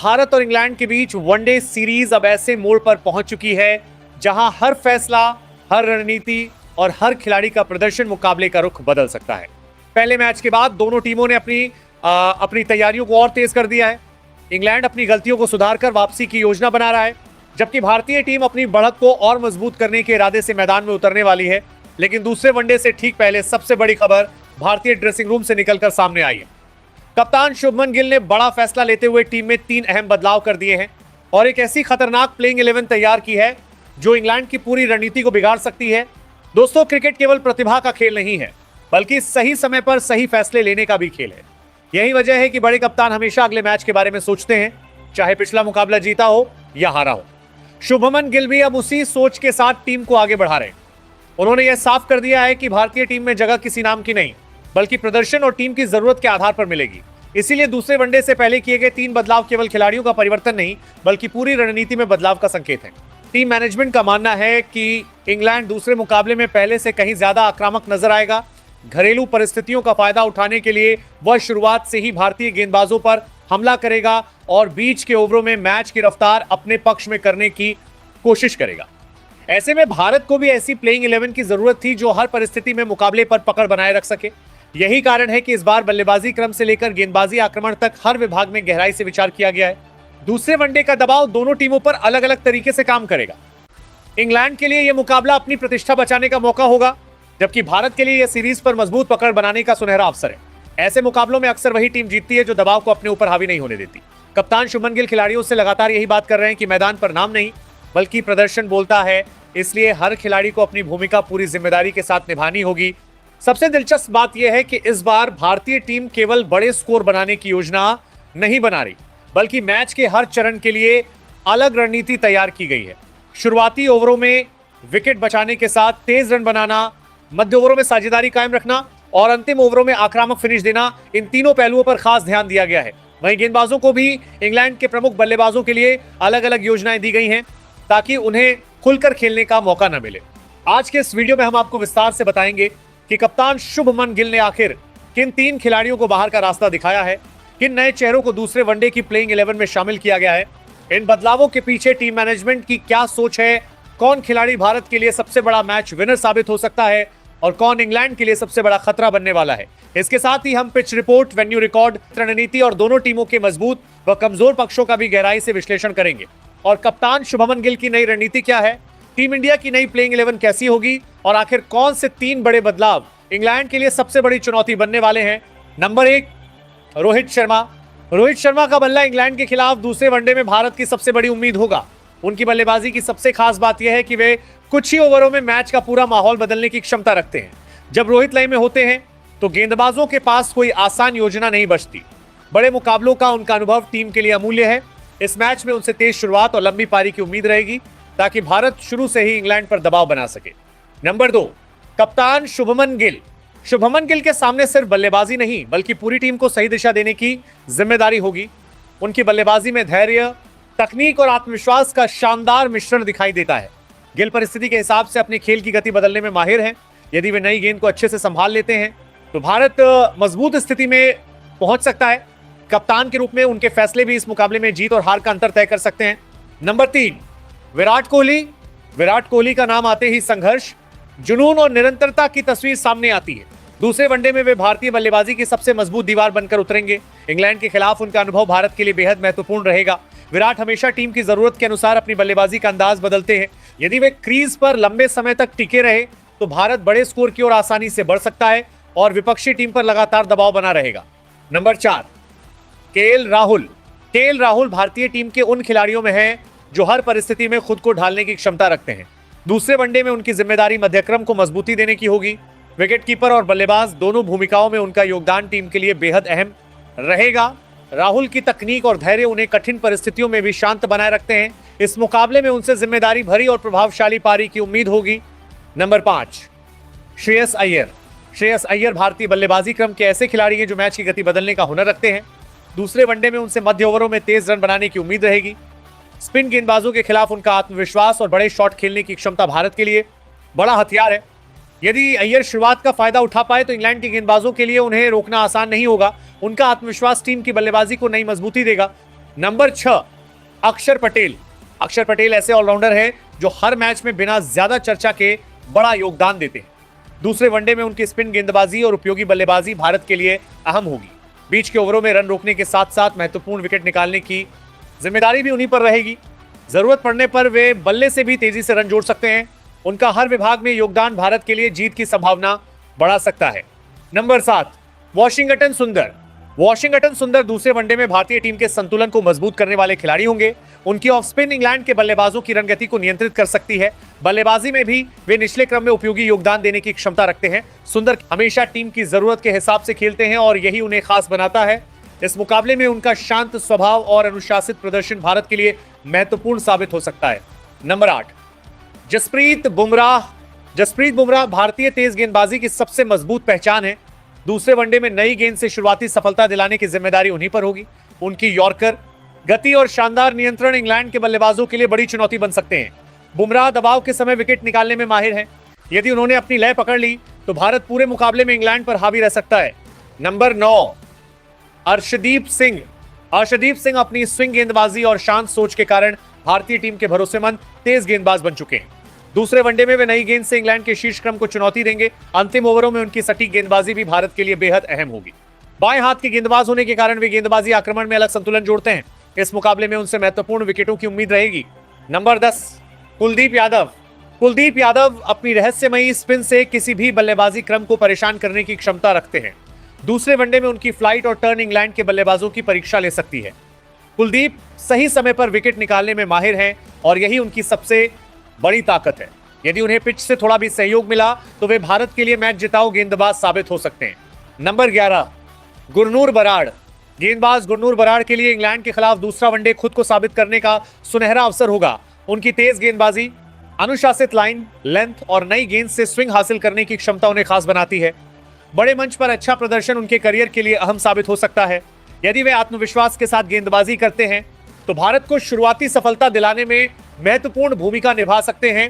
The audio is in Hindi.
भारत और इंग्लैंड के बीच वनडे सीरीज अब ऐसे मोड़ पर पहुंच चुकी है जहां हर फैसला, हर रणनीति और हर खिलाड़ी का प्रदर्शन मुकाबले का रुख बदल सकता है। पहले मैच के बाद दोनों टीमों ने अपनी तैयारियों को और तेज कर दिया है। इंग्लैंड अपनी गलतियों को सुधारकर वापसी की योजना बना रहा है, जबकि भारतीय टीम अपनी बढ़त को और मजबूत करने के इरादे से मैदान में उतरने वाली है। लेकिन दूसरे वनडे से ठीक पहले सबसे बड़ी खबर भारतीय ड्रेसिंग रूम से निकलकर सामने आई है। कप्तान शुभमन गिल ने बड़ा फैसला लेते हुए टीम में 3 अहम बदलाव कर दिए हैं और एक ऐसी खतरनाक प्लेइंग 11 तैयार की है जो इंग्लैंड की पूरी रणनीति को बिगाड़ सकती है। दोस्तों, क्रिकेट केवल प्रतिभा का खेल नहीं है, बल्कि सही समय पर सही फैसले लेने का भी खेल है। यही वजह है कि बड़े कप्तान हमेशा अगले मैच के बारे में सोचते हैं, चाहे पिछला मुकाबला जीता हो या हारा हो। शुभमन गिल भी अब उसी सोच के साथ टीम को आगे बढ़ा रहे हैं। उन्होंने यह साफ कर दिया है कि भारतीय टीम में जगह किसी नाम की नहीं, बल्कि प्रदर्शन और टीम की जरूरत के आधार पर मिलेगी। इसीलिए दूसरे वनडे से पहले किए गए 3 बदलाव केवल खिलाड़ियों का परिवर्तन नहीं, बल्कि पूरी रणनीति में बदलाव का संकेत है। टीम मैनेजमेंट का मानना है कि इंग्लैंड दूसरे मुकाबले में पहले से कहीं ज्यादा आक्रामक नजर आएगा। घरेलू परिस्थितियों का फायदा उठाने के लिए वह शुरुआत से ही भारतीय गेंदबाजों पर हमला करेगा और बीच के ओवरों में मैच की रफ्तार अपने पक्ष में करने की कोशिश करेगा। ऐसे में भारत को भी ऐसी प्लेइंग 11 की जरूरत थी जो हर परिस्थिति में मुकाबले पर पकड़ बनाए रख सके। यही कारण है कि इस बार बल्लेबाजी क्रम से लेकर गेंदबाजी आक्रमण तक हर विभाग में गहराई से विचार किया गया है। दूसरे वनडे का दबाव दोनों टीमों पर अलग अलग तरीके से काम करेगा। इंग्लैंड के लिए यह मुकाबला अपनी प्रतिष्ठा बचाने का मौका होगा, जबकि भारत के लिए यह सीरीज पर मजबूत पकड़ बनाने का सुनहरा अवसर है। ऐसे मुकाबलों में अक्सर वही टीम जीतती है जो दबाव को अपने ऊपर हावी नहीं होने देती। कप्तान शुभमन गिल खिलाड़ियों से लगातार यही बात कर रहे हैं कि मैदान पर नाम नहीं, बल्कि प्रदर्शन बोलता है। इसलिए हर खिलाड़ी को अपनी भूमिका पूरी जिम्मेदारी के साथ निभानी होगी। सबसे दिलचस्प बात यह है कि इस बार भारतीय टीम केवल बड़े स्कोर बनाने की योजना नहीं बना रही, बल्कि मैच के हर चरण के लिए अलग रणनीति तैयार की गई है। शुरुआती ओवरों में विकेट बचाने के साथ तेज रन बनाना, मध्य ओवरों में साझेदारी कायम रखना और अंतिम ओवरों में आक्रामक फिनिश देना, इन तीनों पहलुओं पर खास ध्यान दिया गया है। वहीं गेंदबाजों को भी इंग्लैंड के प्रमुख बल्लेबाजों के लिए अलग अलग योजनाएं दी गई हैं ताकि उन्हें खुलकर खेलने का मौका न मिले। आज के इस वीडियो में हम आपको विस्तार से बताएंगे कि कप्तान शुभमन गिल ने आखिर किन 3 खिलाड़ियों को बाहर का रास्ता दिखाया है, किन नए चेहरों को दूसरे वनडे की प्लेइंग 11 में शामिल किया गया है, इन बदलावों के पीछे टीम मैनेजमेंट की क्या सोच है, कौन खिलाड़ी भारत के लिए सबसे बड़ा मैच विनर साबित हो सकता है और कौन इंग्लैंड के लिए सबसे बड़ा खतरा बनने वाला है। इसके साथ ही हम पिच रिपोर्ट, वेन्यू रिकॉर्ड, रणनीति और दोनों टीमों के मजबूत व कमजोर पक्षों का भी गहराई से विश्लेषण करेंगे। और कप्तान शुभमन गिल की नई रणनीति क्या है, टीम इंडिया की नई प्लेइंग 11 कैसी होगी और आखिर कौन से 3 बड़े बदलाव इंग्लैंड के लिए सबसे बड़ी चुनौती बनने वाले हैं। नंबर 1, रोहित शर्मा। रोहित शर्मा का बल्ला इंग्लैंड के खिलाफ दूसरे वनडे में भारत की सबसे बड़ी उम्मीद होगा। उनकी बल्लेबाजी की सबसे खास बात यह है कि वे कुछ ही ओवरों में मैच का पूरा माहौल बदलने की क्षमता रखते हैं। जब रोहित लय में होते हैं तो गेंदबाजों के पास कोई आसान योजना नहीं बचती। बड़े मुकाबलों का उनका अनुभव टीम के लिए अमूल्य है। इस मैच में उनसे तेज शुरुआत और लंबी पारी की उम्मीद रहेगी ताकि भारत शुरू से ही इंग्लैंड पर दबाव बना सके। नंबर 2, कप्तान शुभमन गिल। शुभमन गिल के सामने सिर्फ बल्लेबाजी नहीं, बल्कि पूरी टीम को सही दिशा देने की जिम्मेदारी होगी। उनकी बल्लेबाजी में धैर्य, तकनीक और आत्मविश्वास का शानदार मिश्रण दिखाई देता है। गिल परिस्थिति के हिसाब से अपने खेल की गति बदलने में माहिर हैं। यदि वे नई गेंद को अच्छे से संभाल लेते हैं तो भारत मजबूत स्थिति में पहुंच सकता है। कप्तान के रूप में उनके फैसले भी इस मुकाबले में जीत और हार का अंतर तय कर सकते हैं। नंबर 3, विराट कोहली। विराट कोहली का नाम आते ही संघर्ष, जुनून और निरंतरता की तस्वीर सामने आती है। दूसरे वनडे में वे भारतीय बल्लेबाजी की सबसे मजबूत दीवार बनकर उतरेंगे। इंग्लैंड के खिलाफ उनका अनुभव भारत के लिए बेहद महत्वपूर्ण रहेगा। विराट हमेशा टीम की जरूरत के अनुसार अपनी बल्लेबाजी का अंदाज बदलते हैं। यदि वे क्रीज पर लंबे समय तक टिके रहे तो भारत बड़े स्कोर की ओर आसानी से बढ़ सकता है और विपक्षी टीम पर लगातार दबाव बना रहेगा। Number 4, KL Rahul. KL Rahul भारतीय टीम के उन खिलाड़ियों में है जो हर परिस्थिति में खुद को ढालने की क्षमता रखते हैं। दूसरे वनडे में उनकी जिम्मेदारी मध्यक्रम को मजबूती देने की होगी। विकेटकीपर और बल्लेबाज दोनों भूमिकाओं में उनका योगदान टीम के लिए बेहद अहम रहेगा। राहुल की तकनीक और धैर्य उन्हें कठिन परिस्थितियों में भी शांत बनाए रखते हैं। इस मुकाबले में उनसे जिम्मेदारी भरी और प्रभावशाली पारी की उम्मीद होगी। नंबर 5, श्रेयस अय्यर। श्रेयस अय्यर भारतीय बल्लेबाजी क्रम के ऐसे खिलाड़ी हैं जो मैच की गति बदलने का हुनर रखते हैं। दूसरे वनडे में उनसे मध्य ओवरों में तेज रन बनाने की उम्मीद रहेगी। स्पिन गेंदबाजों के खिलाफ उनका आत्मविश्वास और बड़े शॉट खेलने की क्षमता भारत के लिए बड़ा हथियार है। यदि अय्यर शुरुआत का फायदा उठा पाए तो इंग्लैंड के गेंदबाजों के लिए उन्हें रोकना आसान नहीं होगा। उनका आत्मविश्वास टीम की बल्लेबाजी को नई मजबूती देगा। नंबर 6, अक्षर पटेल। अक्षर पटेल ऐसे ऑलराउंडर है जो हर मैच में बिना ज्यादा चर्चा के बड़ा योगदान देते हैं। दूसरे वनडे में उनकी स्पिन गेंदबाजी और उपयोगी बल्लेबाजी भारत के लिए अहम होगी। बीच के ओवरों में रन रोकने के साथ साथ महत्वपूर्ण विकेट निकालने की जिम्मेदारी भी उन्हीं पर रहेगी। जरूरत पड़ने पर वे बल्ले से भी तेजी से रन जोड़ सकते हैं। उनका हर विभाग में योगदान भारत के लिए जीत की संभावना बढ़ा सकता है। नंबर 7, वॉशिंगटन सुंदर। वॉशिंगटन सुंदर दूसरे वनडे में भारतीय टीम के संतुलन को मजबूत करने वाले खिलाड़ी होंगे। उनकी ऑफ स्पिन इंग्लैंड के बल्लेबाजों की रनगति को नियंत्रित कर सकती है। बल्लेबाजी में भी वे निचले क्रम में उपयोगी योगदान देने की क्षमता रखते हैं। सुंदर हमेशा टीम की जरूरत के हिसाब से खेलते हैं और यही उन्हें खास बनाता है। इस मुकाबले में उनका शांत स्वभाव और अनुशासित प्रदर्शन भारत के लिए महत्वपूर्ण साबित हो सकता है। नंबर 8, जसप्रीत बुमराह। जसप्रीत बुमराह भारतीय तेज गेंदबाजी की सबसे मजबूत पहचान है। दूसरे वनडे में नई गेंद से शुरुआती सफलता दिलाने की जिम्मेदारी उन्हीं पर होगी। उनकी यॉर्कर गति और शानदार नियंत्रण इंग्लैंड के बल्लेबाजों के लिए बड़ी चुनौती बन सकते हैं। बुमराह दबाव के समय विकेट निकालने में माहिर हैं। यदि उन्होंने अपनी लय पकड़ ली तो भारत पूरे मुकाबले में इंग्लैंड पर हावी रह सकता है। नंबर 9, अर्शदीप सिंह। अर्शदीप सिंह अपनी स्विंग गेंदबाजी और शांत सोच के कारण भारतीय टीम के भरोसेमंद तेज गेंदबाज बन चुके हैं। दूसरे वनडे में वे नई गेंद से इंग्लैंड के शीर्ष क्रम को चुनौती देंगे। अंतिम ओवरों में उनकी सटीक गेंदबाजी भी भारत के लिए बेहद अहम होगी। बाएं हाथ के गेंदबाज होने के कारण वे गेंदबाजी आक्रमण में अलग संतुलन जोड़ते हैं। इस मुकाबले में उनसे महत्वपूर्ण विकेटों की उम्मीद रहेगी। नंबर 10, कुलदीप यादव। कुलदीप यादव अपनी रहस्यमयी स्पिन से किसी भी बल्लेबाजी क्रम को परेशान करने की क्षमता रखते हैं। दूसरे वनडे में उनकी फ्लाइट और टर्न इंग्लैंड के बल्लेबाजों की परीक्षा ले सकती है। कुलदीप सही समय पर विकेट निकालने में माहिर हैं और यही उनकी सबसे बड़ी ताकत है। यदि उन्हें पिच से थोड़ा भी सहयोग मिला तो वे भारत के लिए मैच जिताऊ गेंदबाज साबित हो सकते हैं। नंबर 11, गुरनूर बराड़। गेंदबाज गुरनूर बराड़ के लिए इंग्लैंड के खिलाफ दूसरा वनडे खुद को साबित करने का सुनहरा अवसर होगा। उनकी तेज गेंदबाजी, अनुशासित लाइन लेंथ और नई गेंद से स्विंग हासिल करने की क्षमता उन्हें खास बनाती है। बड़े मंच पर अच्छा प्रदर्शन उनके करियर के लिए अहम साबित हो सकता है। यदि वे आत्मविश्वास के साथ गेंदबाजी करते हैं तो भारत को शुरुआती सफलता दिलाने में महत्वपूर्ण भूमिका निभा सकते हैं।